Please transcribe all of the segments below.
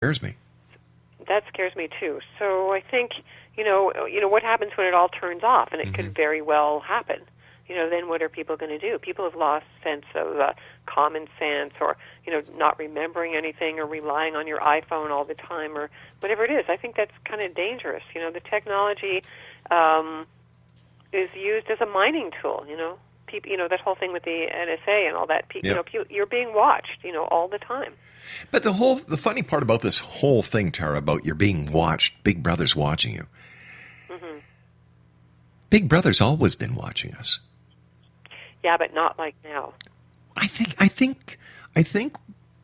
scares me. That scares me too. So I think, what happens when it all turns off, and it could very well happen. Then what are people going to do? People have lost sense of common sense, or not remembering anything, or relying on your iPhone all the time, or whatever it is. I think that's kind of dangerous. The technology is used as a mining tool. People, that whole thing with the NSA and all that. You're being watched, all the time. But the funny part about this whole thing, Tara, about you're being watched, Big Brother's watching you. Big Brother's always been watching us. Yeah, but not like now. I think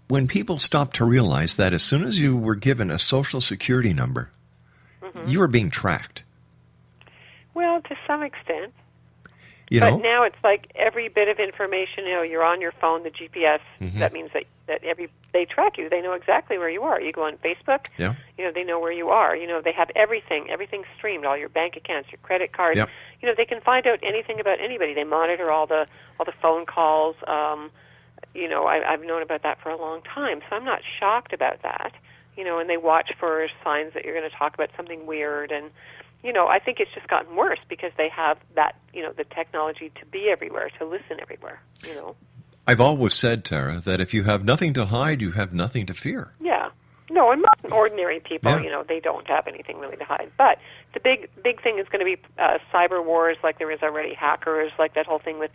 when people stopped to realize that as soon as you were given a social security number, you were being tracked. Well, to some extent. But now it's like every bit of information, you're on your phone, the GPS, that means that they track you. They know exactly where you are. You go on Facebook, they know where you are. They have everything streamed, all your bank accounts, your credit cards. Yep. They can find out anything about anybody. They monitor all the phone calls. I've known about that for a long time, so I'm not shocked about that. And they watch for signs that you're going to talk about something weird. And I think it's just gotten worse because they have that, the technology to be everywhere, to listen everywhere, I've always said, Tara, that if you have nothing to hide, you have nothing to fear. Yeah. No, and most ordinary people, they don't have anything really to hide. But the big thing is going to be cyber wars, like there is already, hackers, like that whole thing with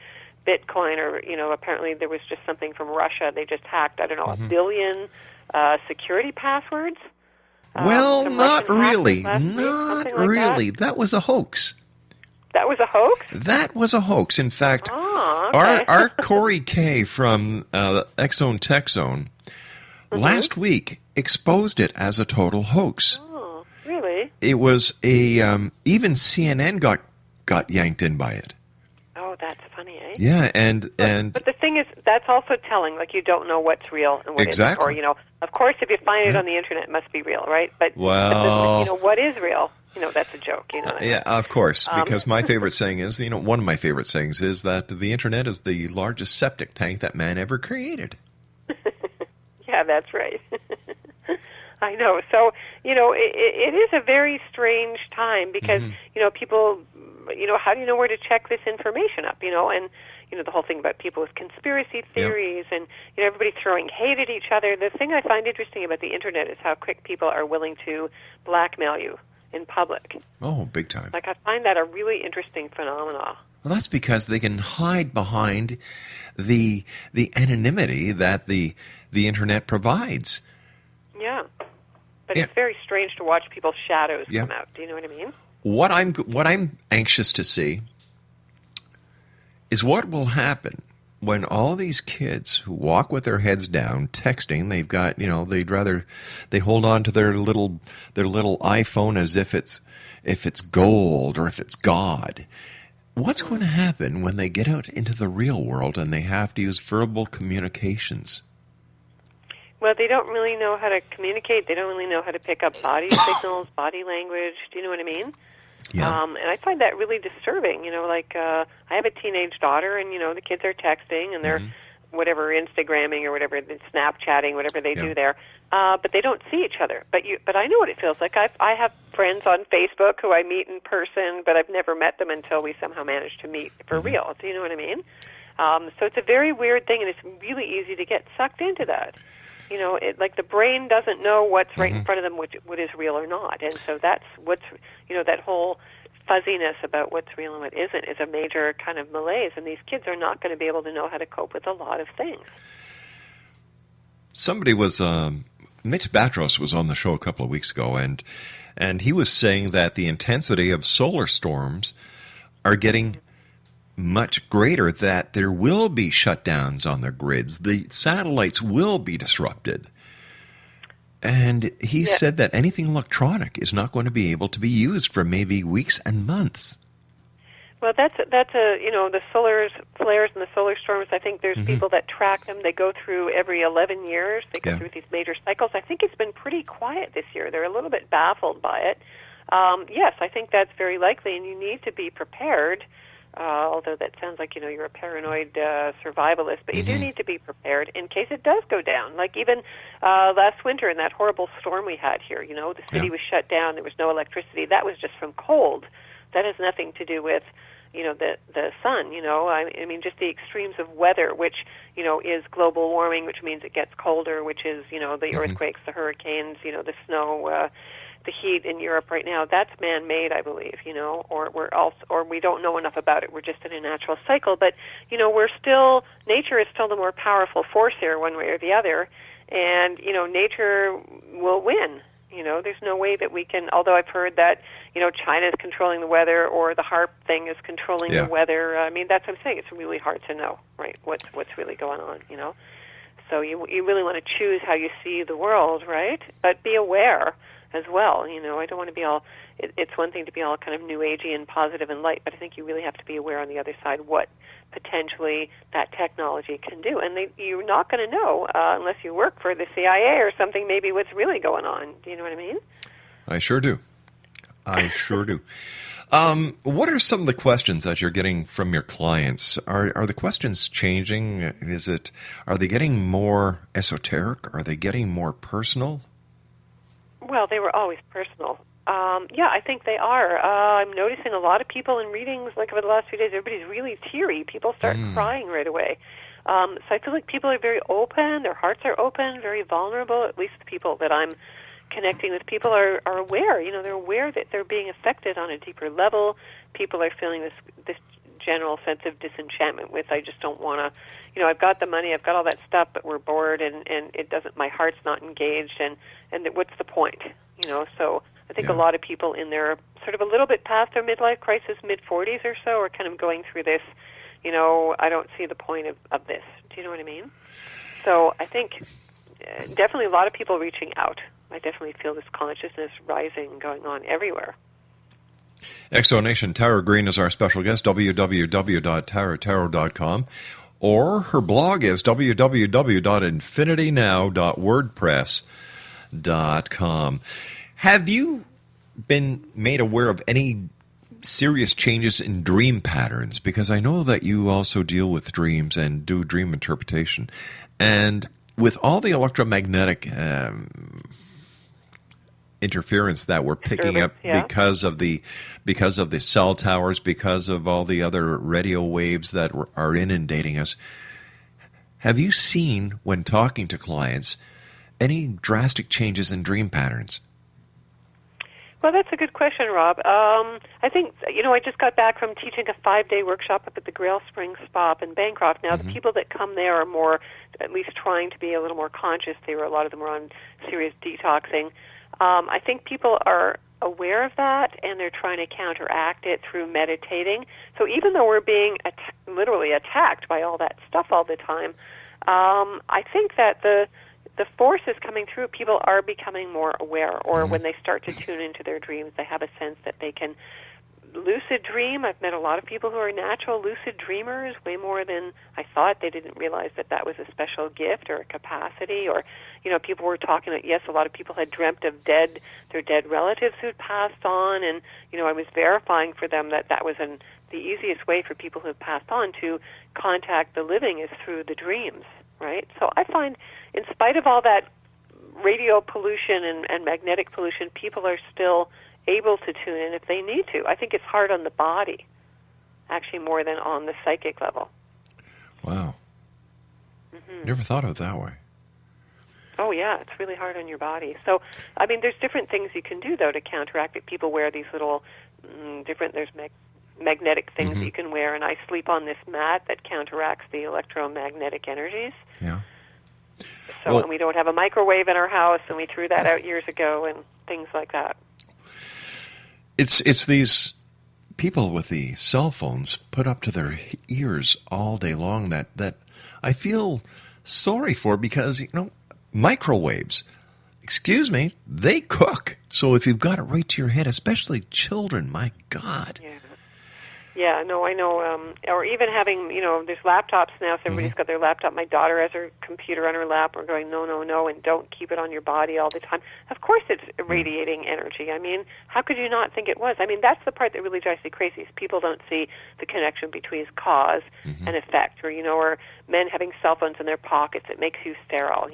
Bitcoin, or, apparently there was just something from Russia. They just hacked, 1 billion security passwords. Well, not really. Not really. That was a hoax. That was a hoax? That was a hoax. In fact, okay. our Corey K from X-Zone Tech Zone last week exposed it as a total hoax. Oh, really? It was even CNN got yanked in by it. Oh, that's funny, eh? Yeah, but the thing is, that's also telling, like, you don't know what's real and what isn't. Or, of course, if you find it on the internet, it must be real, right? But what is real? That's a joke. Yeah, of course. Because my favorite saying is, one of my favorite sayings is that the internet is the largest septic tank that man ever created. Yeah, that's right. I know. So, it is a very strange time because, people, how do you know where to check this information up, and, the whole thing about people with conspiracy theories and, everybody throwing hate at each other. The thing I find interesting about the internet is how quick people are willing to blackmail you in public. Oh, big time. Like, I find that a really interesting phenomenon. Well, that's because they can hide behind the anonymity that the internet provides. Yeah. But it's very strange to watch people's shadows come out. Do you know what I mean? What I'm anxious to see is what will happen when all these kids who walk with their heads down, texting, they've got, they hold on to their little iPhone as if it's gold or if it's God. What's going to happen when they get out into the real world and they have to use verbal communications? Well, they don't really know how to communicate. They don't really know how to pick up body signals, body language. Do you know what I mean? Yeah. And I find that really disturbing. I have a teenage daughter, and, the kids are texting, and they're whatever, Instagramming or whatever, Snapchatting, whatever they do there. But they don't see each other. But I know what it feels like. I have friends on Facebook who I meet in person, but I've never met them until we somehow managed to meet for real. Do you know what I mean? So it's a very weird thing, and it's really easy to get sucked into that. Like the brain doesn't know what's right in front of them, what is real or not. And so that's what's, that whole fuzziness about what's real and what isn't is a major kind of malaise. And these kids are not going to be able to know how to cope with a lot of things. Somebody was, Mitch Batros was on the show a couple of weeks ago, and he was saying that the intensity of solar storms are getting much greater, that there will be shutdowns on the grids. The satellites will be disrupted. And he said that anything electronic is not going to be able to be used for maybe weeks and months. Well, that's the solar flares and the solar storms. I think there's people that track them. They go through every 11 years. They go through these major cycles. I think it's been pretty quiet this year. They're a little bit baffled by it. Yes, I think that's very likely, and you need to be prepared although that sounds like, you're a paranoid survivalist, but you do need to be prepared in case it does go down. Like even last winter in that horrible storm we had here, the city was shut down, there was no electricity. That was just from cold. That has nothing to do with the sun, I mean, just the extremes of weather, which, is global warming, which means it gets colder, which is, the earthquakes, the hurricanes, the snow, the heat in Europe right now. That's man-made, I believe, or we don't know enough about it. We're just in a natural cycle, but, nature is still the more powerful force here, one way or the other, and, nature will win. There's no way that we can, although I've heard that, China is controlling the weather or the HAARP thing is controlling the weather. I mean, that's what I'm saying. It's really hard to know, right, what's really going on, So you really want to choose how you see the world, right? But be aware as well. I don't want to be all, it's one thing to be all kind of new agey and positive and light, but I think you really have to be aware on the other side what potentially that technology can do. And you're not going to know unless you work for the CIA or something, maybe what's really going on. Do you know what I mean? I sure do. What are some of the questions that you're getting from your clients? Are the questions changing? Are they getting more esoteric? Are they getting more personal? Well, they were always personal. I think they are. I'm noticing a lot of people in readings, like over the last few days, everybody's really teary. People start crying right away. So I feel like people are very open. Their hearts are open, very vulnerable. At least the people that I'm connecting with, people are aware. They're aware that they're being affected on a deeper level. People are feeling this general sense of disenchantment with, I just don't want to, I've got the money, I've got all that stuff, but we're bored and it doesn't, my heart's not engaged, and what's the point? So I think a lot of people in their sort of a little bit past their midlife crisis, mid-40s or so, are kind of going through this, I don't see the point of this. Do you know what I mean? So I think definitely a lot of people reaching out. I definitely feel this consciousness rising, going on everywhere. Exonation, Tara Greene is our special guest, www.taratarot.com, or her blog is www.infinitynow.wordpress.com. Have you been made aware of any serious changes in dream patterns? Because I know that you also deal with dreams and do dream interpretation. And with all the electromagnetic interference that we're picking up because of the cell towers, because of all the other radio waves that are inundating us, have you seen, when talking to clients, any drastic changes in dream patterns? Well, that's a good question, Rob. I think, I just got back from teaching a 5-day workshop up at the Grail Springs Spa up in Bancroft. Now, the people that come there are more, at least trying to be a little more conscious. A lot of them are on serious detoxing. I think people are aware of that, and they're trying to counteract it through meditating. So even though we're being literally attacked by all that stuff all the time, I think that the force is coming through. People are becoming more aware, or when they start to tune into their dreams, they have a sense that they can lucid dream. I've met a lot of people who are natural lucid dreamers, way more than I thought. They didn't realize that was a special gift or a capacity. Or, people were talking about, yes, a lot of people had dreamt of their dead relatives who'd passed on, and, I was verifying for them that was the easiest way for people who have passed on to contact the living is through the dreams, right? So I find, in spite of all that radio pollution and magnetic pollution, people are still able to tune in if they need to. I think it's hard on the body, actually, more than on the psychic level. Wow. Never thought of it that way. Oh, yeah, it's really hard on your body. So, I mean, there's different things you can do, though, to counteract it. People wear these little there's magnetic things that you can wear, and I sleep on this mat that counteracts the electromagnetic energies. Yeah. So, and we don't have a microwave in our house, and we threw that out years ago, and things like that. It's these people with the cell phones put up to their ears all day long that I feel sorry for, because, microwaves, excuse me, they cook. So if you've got it right to your head, especially children, my God. Yeah, no, I know. Or even having, there's laptops now, so everybody's got their laptop. My daughter has her computer on her lap. We're going, no, and don't keep it on your body all the time. Of course it's radiating energy. I mean, how could you not think it was? I mean, that's the part that really drives me crazy, is people don't see the connection between cause and effect, or men having cell phones in their pockets. It makes you sterile,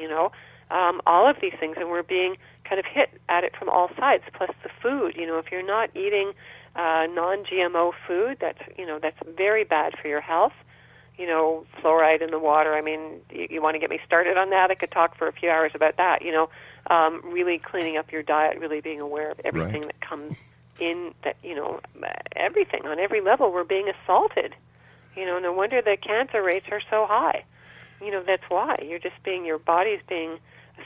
all of these things, and we're being kind of hit at it from all sides, plus the food. If you're not eating non-GMO food, that's very bad for your health. Fluoride in the water. I mean, you want to get me started on that? I could talk for a few hours about that. Really cleaning up your diet, really being aware of everything that comes in. That everything on every level, we're being assaulted. No wonder the cancer rates are so high. That's why your body's being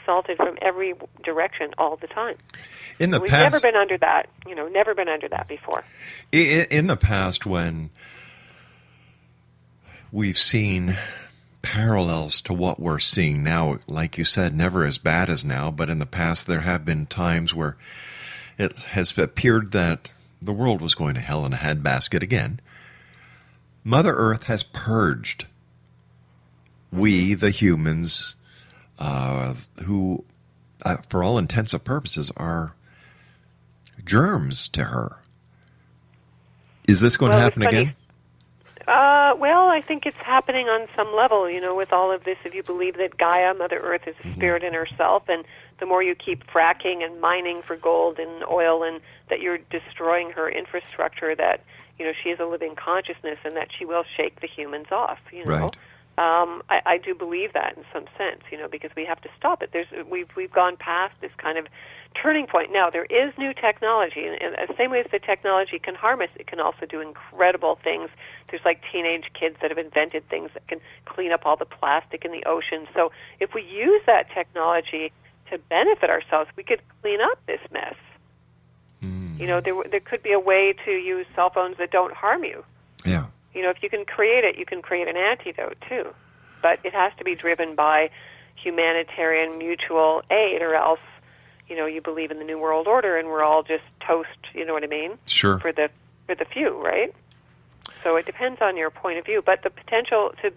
assaulted from every direction all the time. We've never been under that, never been under that before. In the past, when we've seen parallels to what we're seeing now, like you said, never as bad as now, but in the past there have been times where it has appeared that the world was going to hell in a handbasket again. Mother Earth has purged we, the humans, who, for all intents and purposes, are germs to her. Is this going to happen again? Well, I think it's happening on some level, with all of this. If you believe that Gaia, Mother Earth, is a spirit in herself, and the more you keep fracking and mining for gold and oil, and that you're destroying her infrastructure, that, she is a living consciousness, and that she will shake the humans off, Right. I do believe that in some sense, because we have to stop it. We've gone past this kind of turning point. Now, there is new technology, and the same way as the technology can harm us, it can also do incredible things. There's like teenage kids that have invented things that can clean up all the plastic in the ocean. So if we use that technology to benefit ourselves, we could clean up this mess. There could be a way to use cell phones that don't harm you. Yeah. If you can create it, you can create an antidote, too. But it has to be driven by humanitarian mutual aid, or else, you believe in the New World Order and we're all just toast, you know what I mean? Sure. For the few, right? So it depends on your point of view. But the potential to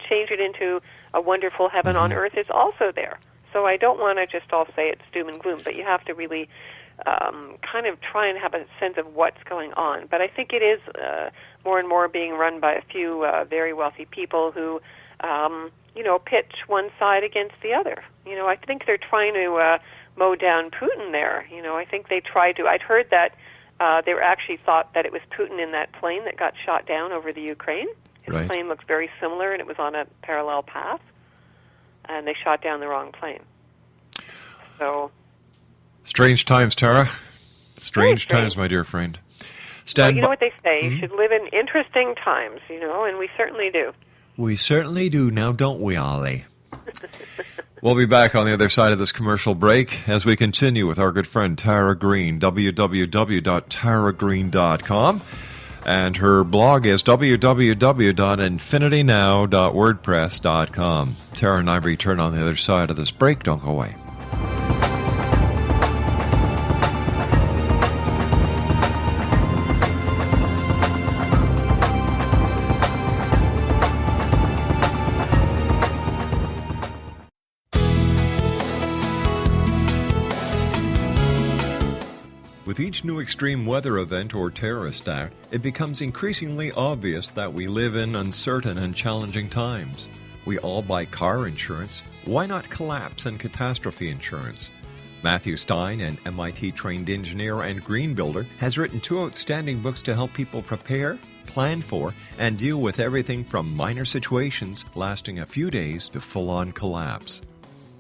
change it into a wonderful heaven on earth is also there. So I don't want to just all say it's doom and gloom, but you have to really kind of try and have a sense of what's going on. But I think it is more and more being run by a few very wealthy people who, pitch one side against the other. I think they're trying to mow down Putin there. I think they tried to. I'd heard that they were actually thought that it was Putin in that plane that got shot down over the Ukraine. His plane looked very similar, and it was on a parallel path, and they shot down the wrong plane. So... Strange times, Tara. Strange times, my dear friend. Well, you know what they say, you should live in interesting times, and we certainly do. We certainly do now, don't we, Ollie? We'll be back on the other side of this commercial break as we continue with our good friend Tara Greene, www.taragreene.com. And her blog is www.infinitynow.wordpress.com. Tara and I return on the other side of this break. Don't go away. With each new extreme weather event or terrorist act, it becomes increasingly obvious that we live in uncertain and challenging times. We all buy car insurance. Why not collapse and catastrophe insurance? Matthew Stein, an MIT-trained engineer and green builder, has written 2 outstanding books to help people prepare, plan for, and deal with everything from minor situations lasting a few days to full-on collapse.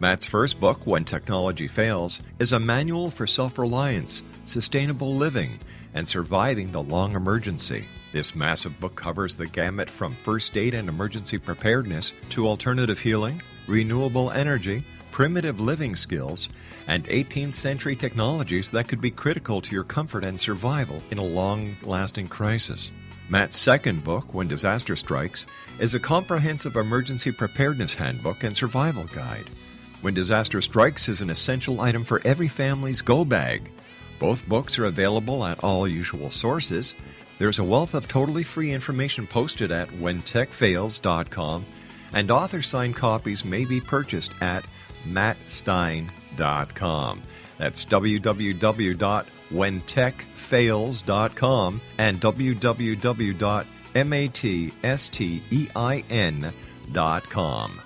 Matt's first book, When Technology Fails, is a manual for self-reliance, sustainable living, and surviving the long emergency. This massive book covers the gamut from first aid and emergency preparedness to alternative healing, renewable energy, primitive living skills, and 18th century technologies that could be critical to your comfort and survival in a long-lasting crisis. Matt's second book, When Disaster Strikes, is a comprehensive emergency preparedness handbook and survival guide. When Disaster Strikes is an essential item for every family's go bag. Both books are available at all usual sources, There's a wealth of totally free information posted at whentechfails.com, and author-signed copies may be purchased at mattstein.com. That's www.whentechfails.com and www.mattstein.com.